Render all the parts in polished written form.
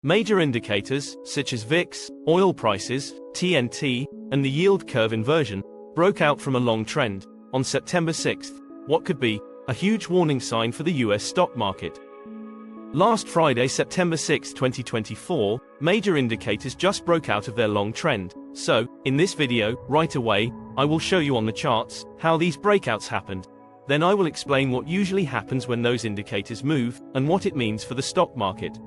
Major indicators, such as VIX, oil prices, TNT, and the yield curve inversion, broke out from a long trend on September 6, what could be a huge warning sign for the US stock market. Last Friday, September 6, 2024, major indicators just broke out of their long trend. So, in this video, right away, I will show you on the charts how these breakouts happened. Then I will explain what usually happens when those indicators move, and what it means for the stock market.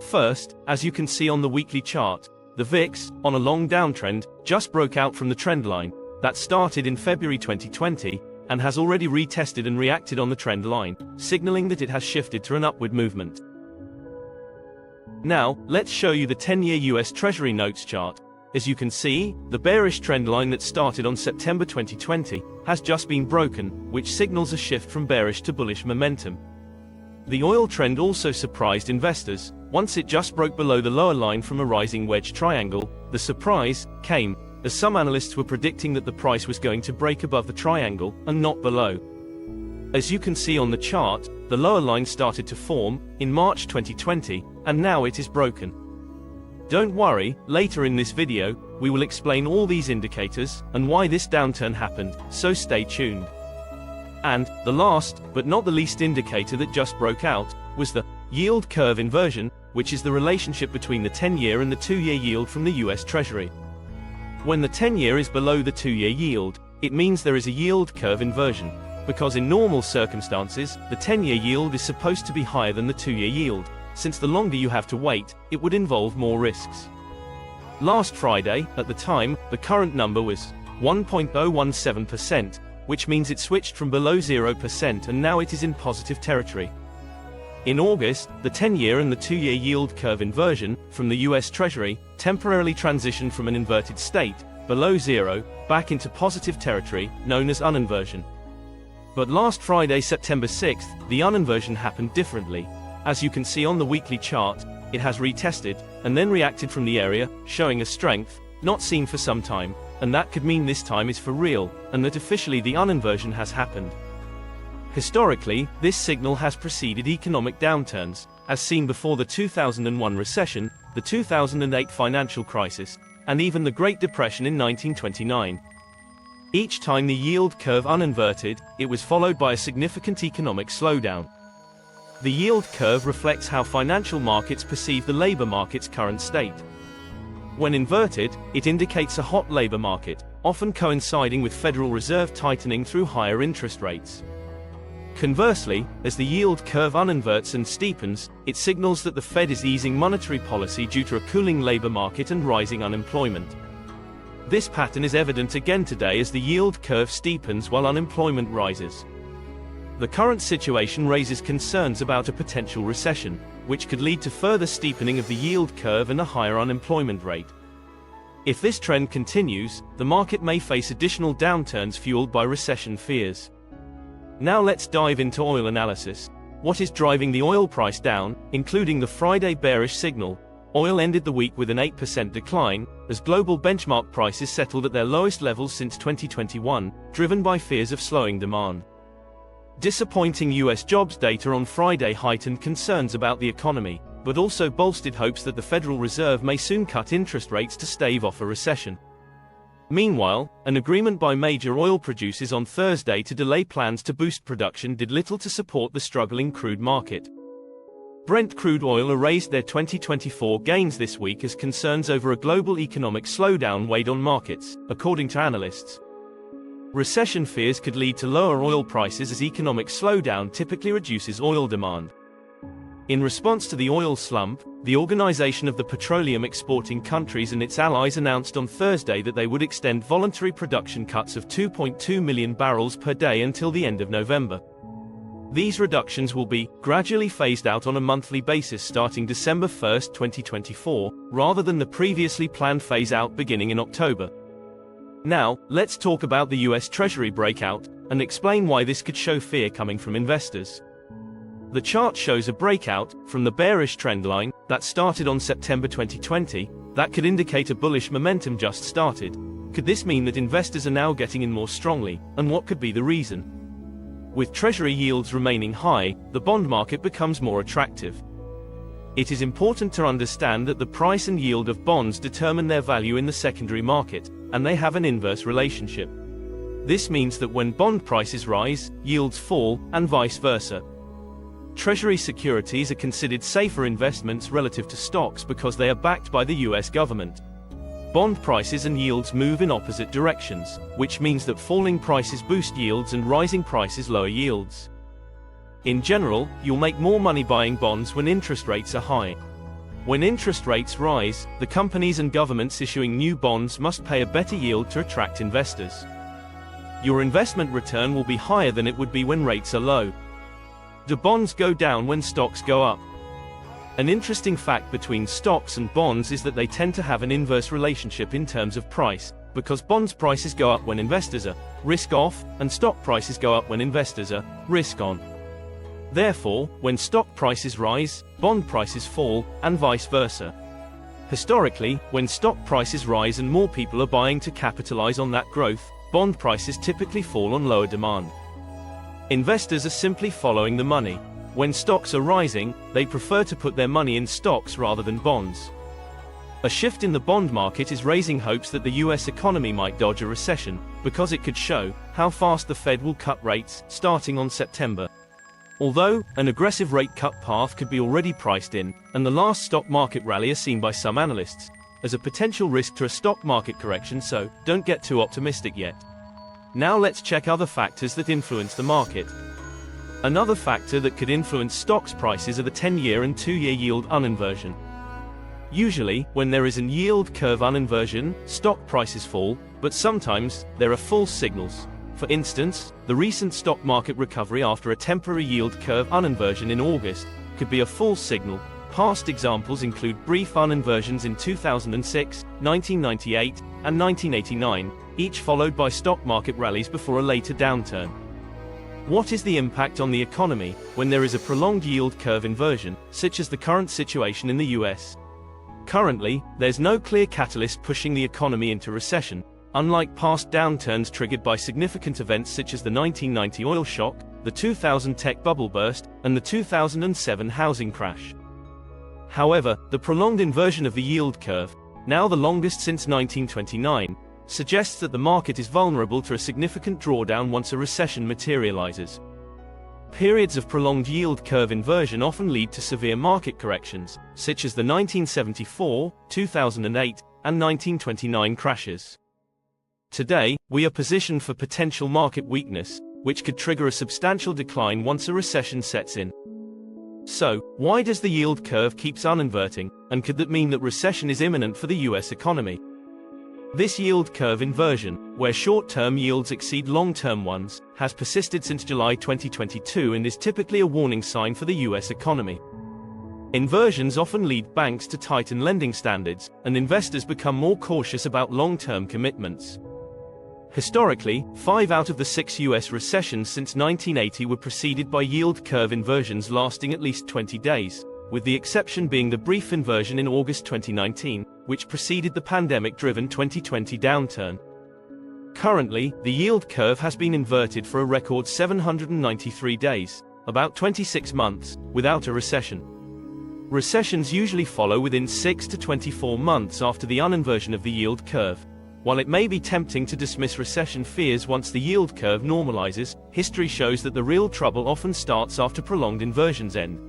First, as you can see on the weekly chart, the VIX, on a long downtrend, just broke out from the trend line that started in February 2020, and has already retested and reacted on the trend line, signaling that it has shifted to an upward movement. Now, let's show you the 10-year US Treasury notes chart. As you can see, the bearish trend line that started on September 2020 has just been broken, which signals a shift from bearish to bullish momentum. The oil trend also surprised investors. Once it just broke below the lower line from a rising wedge triangle, the surprise came as some analysts were predicting that the price was going to break above the triangle and not below. As you can see on the chart, the lower line started to form in March 2020, and now it is broken. Don't worry, later in this video, we will explain all these indicators and why this downturn happened, so stay tuned. And the last, but not the least indicator that just broke out, was the yield curve inversion, which is the relationship between the 10-year and the 2-year yield from the US Treasury. When the 10-year is below the 2-year yield, it means there is a yield curve inversion, because in normal circumstances, the 10-year yield is supposed to be higher than the 2-year yield. Since the longer you have to wait, it would involve more risks. Last Friday, at the time, the current number was 1.017%, which means it switched from below 0% and now it is in positive territory. In August, the 10-year and the 2-year yield curve inversion from the US Treasury temporarily transitioned from an inverted state, below zero, back into positive territory, known as Uninversion. But last Friday, September 6th, the Uninversion happened differently. As you can see on the weekly chart, it has retested, and then reacted from the area, showing a strength not seen for some time, and that could mean this time is for real, and that officially the Uninversion has happened. Historically, this signal has preceded economic downturns, as seen before the 2001 recession, the 2008 financial crisis, and even the Great Depression in 1929. Each time the yield curve uninverted, it was followed by a significant economic slowdown. The yield curve reflects how financial markets perceive the labor market's current state. When inverted, it indicates a hot labor market, often coinciding with Federal Reserve tightening through higher interest rates. Conversely, as the yield curve uninverts and steepens, it signals that the Fed is easing monetary policy due to a cooling labor market and rising unemployment. This pattern is evident again today as the yield curve steepens while unemployment rises. The current situation raises concerns about a potential recession, which could lead to further steepening of the yield curve and a higher unemployment rate. If this trend continues, the market may face additional downturns fueled by recession fears. Now let's dive into oil analysis. What is driving the oil price down, including the Friday bearish signal? Oil ended the week with an 8% decline, as global benchmark prices settled at their lowest levels since 2021, driven by fears of slowing demand. Disappointing US jobs data on Friday heightened concerns about the economy, but also bolstered hopes that the Federal Reserve may soon cut interest rates to stave off a recession. Meanwhile, an agreement by major oil producers on Thursday to delay plans to boost production did little to support the struggling crude market. Brent crude oil erased their 2024 gains this week as concerns over a global economic slowdown weighed on markets, according to analysts. Recession fears could lead to lower oil prices as economic slowdown typically reduces oil demand. In response to the oil slump, the Organization of the Petroleum Exporting Countries and its allies announced on Thursday that they would extend voluntary production cuts of 2.2 million barrels per day until the end of November. These reductions will be gradually phased out on a monthly basis starting December 1, 2024, rather than the previously planned phase-out beginning in October. Now, let's talk about the US Treasury breakout, and explain why this could show fear coming from investors. The chart shows a breakout from the bearish trend line that started on September 2020, that could indicate a bullish momentum just started. Could this mean that investors are now getting in more strongly, and what could be the reason? With Treasury yields remaining high, the bond market becomes more attractive. It is important to understand that the price and yield of bonds determine their value in the secondary market, and they have an inverse relationship. This means that when bond prices rise, yields fall, and vice versa. Treasury securities are considered safer investments relative to stocks because they are backed by the US government. Bond prices and yields move in opposite directions, which means that falling prices boost yields and rising prices lower yields. In general, you'll make more money buying bonds when interest rates are high. When interest rates rise, the companies and governments issuing new bonds must pay a better yield to attract investors. Your investment return will be higher than it would be when rates are low. Do bonds go down when stocks go up? An interesting fact between stocks and bonds is that they tend to have an inverse relationship in terms of price, because bonds prices go up when investors are risk off, and stock prices go up when investors are risk on. Therefore, when stock prices rise, bond prices fall, and vice versa. Historically, when stock prices rise and more people are buying to capitalize on that growth, bond prices typically fall on lower demand. Investors are simply following the money. When stocks are rising, they prefer to put their money in stocks rather than bonds. A shift in the bond market is raising hopes that the US economy might dodge a recession, because it could show how fast the Fed will cut rates, starting on September. Although, an aggressive rate cut path could be already priced in, and the last stock market rally is seen by some analysts as a potential risk to a stock market correction, so don't get too optimistic yet. Now let's check other factors that influence the market. Another factor that could influence stocks prices are the 10-year and 2-year yield uninversion. Usually, when there is an yield curve uninversion, stock prices fall, but sometimes there are false signals. For instance, the recent stock market recovery after a temporary yield curve uninversion in August could be a false signal. Past examples include brief uninversions in 2006, 1998, and 1989, each followed by stock market rallies before a later downturn. What is the impact on the economy when there is a prolonged yield curve inversion, such as the current situation in the US? Currently, there's no clear catalyst pushing the economy into recession, unlike past downturns triggered by significant events such as the 1990 oil shock, the 2000 tech bubble burst, and the 2007 housing crash. However, the prolonged inversion of the yield curve, now the longest since 1929, suggests that the market is vulnerable to a significant drawdown once a recession materializes. Periods of prolonged yield curve inversion often lead to severe market corrections, such as the 1974, 2008, and 1929 crashes. Today, we are positioned for potential market weakness, which could trigger a substantial decline once a recession sets in. So, why does the yield curve keeps uninverting, and could that mean that recession is imminent for the US economy? This yield curve inversion, where short-term yields exceed long-term ones, has persisted since July 2022 and is typically a warning sign for the US economy. Inversions often lead banks to tighten lending standards, and investors become more cautious about long-term commitments. Historically, 5 out of the 6 US recessions since 1980 were preceded by yield curve inversions lasting at least 20 days, with the exception being the brief inversion in August 2019, which preceded the pandemic-driven 2020 downturn. Currently, the yield curve has been inverted for a record 793 days, about 26 months, without a recession. Recessions usually follow within 6 to 24 months after the uninversion of the yield curve. While it may be tempting to dismiss recession fears once the yield curve normalizes, history shows that the real trouble often starts after prolonged inversions end.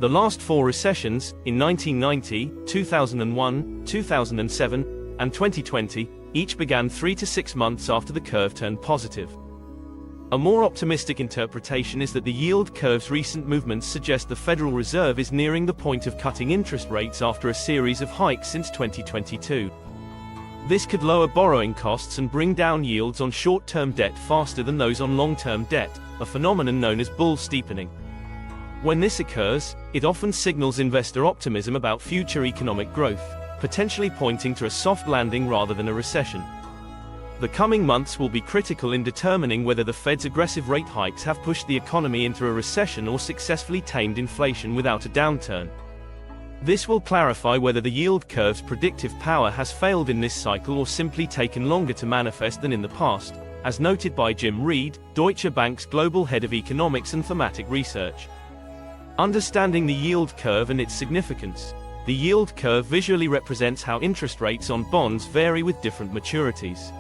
The last 4 recessions, in 1990, 2001, 2007, and 2020, each began 3 to 6 months after the curve turned positive. A more optimistic interpretation is that the yield curve's recent movements suggest the Federal Reserve is nearing the point of cutting interest rates after a series of hikes since 2022. This could lower borrowing costs and bring down yields on short-term debt faster than those on long-term debt, a phenomenon known as bull steepening. When this occurs, it often signals investor optimism about future economic growth, potentially pointing to a soft landing rather than a recession. The coming months will be critical in determining whether the Fed's aggressive rate hikes have pushed the economy into a recession or successfully tamed inflation without a downturn. This will clarify whether the yield curve's predictive power has failed in this cycle or simply taken longer to manifest than in the past, as noted by Jim Reed, Deutsche Bank's global head of economics and thematic research. Understanding the yield curve and its significance. The yield curve visually represents how interest rates on bonds vary with different maturities.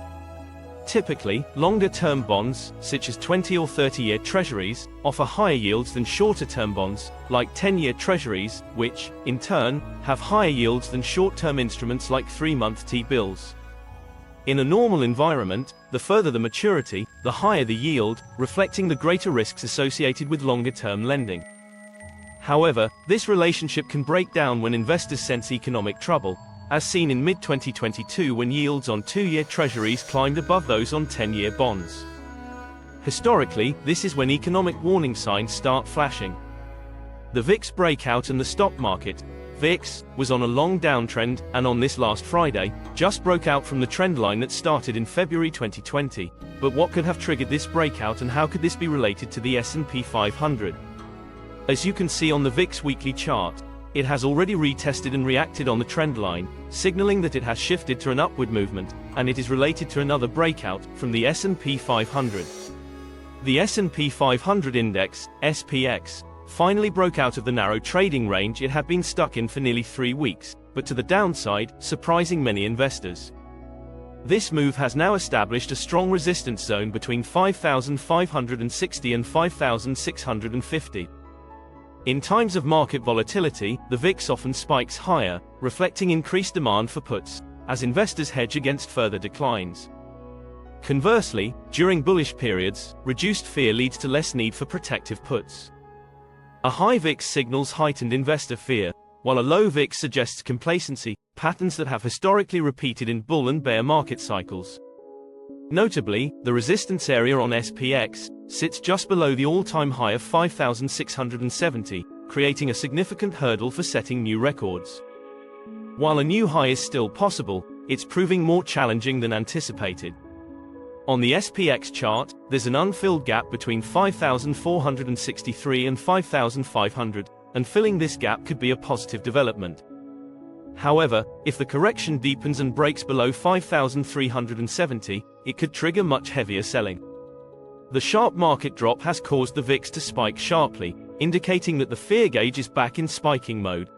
Typically, longer-term bonds, such as 20 or 30-year Treasuries, offer higher yields than shorter-term bonds, like 10-year Treasuries, which, in turn, have higher yields than short-term instruments like 3-month T-bills. In a normal environment, the further the maturity, the higher the yield, reflecting the greater risks associated with longer-term lending. However, this relationship can break down when investors sense economic trouble, as seen in mid-2022 when yields on 2-year Treasuries climbed above those on 10-year bonds. Historically, this is when economic warning signs start flashing. The VIX breakout and the stock market. VIX was on a long downtrend, and on this last Friday, just broke out from the trend line that started in February 2020. But what could have triggered this breakout, and how could this be related to the S&P 500? As you can see on the VIX weekly chart, it has already retested and reacted on the trend line, signaling that it has shifted to an upward movement, and it is related to another breakout from the S&P 500. The S&P 500 index, SPX, finally broke out of the narrow trading range it had been stuck in for nearly 3 weeks, but to the downside, surprising many investors. This move has now established a strong resistance zone between 5,560 and 5,650. In times of market volatility, the VIX often spikes higher, reflecting increased demand for puts, as investors hedge against further declines. Conversely, during bullish periods, reduced fear leads to less need for protective puts. A high VIX signals heightened investor fear, while a low VIX suggests complacency, patterns that have historically repeated in bull and bear market cycles. Notably, the resistance area on SPX sits just below the all-time high of 5,670, creating a significant hurdle for setting new records. While a new high is still possible, it's proving more challenging than anticipated. On the SPX chart, there's an unfilled gap between 5,463 and 5,500, and filling this gap could be a positive development. However, if the correction deepens and breaks below 5,370, it could trigger much heavier selling. The sharp market drop has caused the VIX to spike sharply, indicating that the fear gauge is back in spiking mode.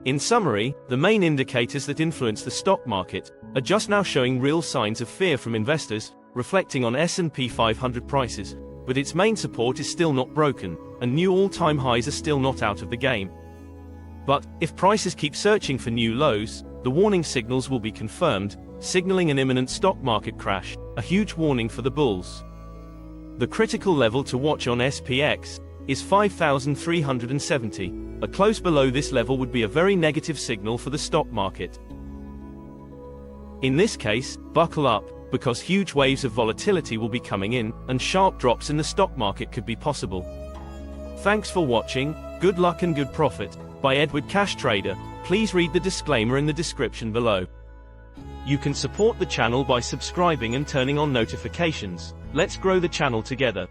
In summary, the main indicators that influence the stock market are just now showing real signs of fear from investors, reflecting on S&P 500 prices, but its main support is still not broken, and new all-time highs are still not out of the game. But, if prices keep searching for new lows, the warning signals will be confirmed, signaling an imminent stock market crash, a huge warning for the bulls. The critical level to watch on SPX is 5,370. A close below this level would be a very negative signal for the stock market. In this case, buckle up, because huge waves of volatility will be coming in, and sharp drops in the stock market could be possible. Thanks for watching. Good luck and good profit. By Edward Cash Trader. Please read the disclaimer in the description below. You can support the channel by subscribing and turning on notifications. Let's grow the channel together.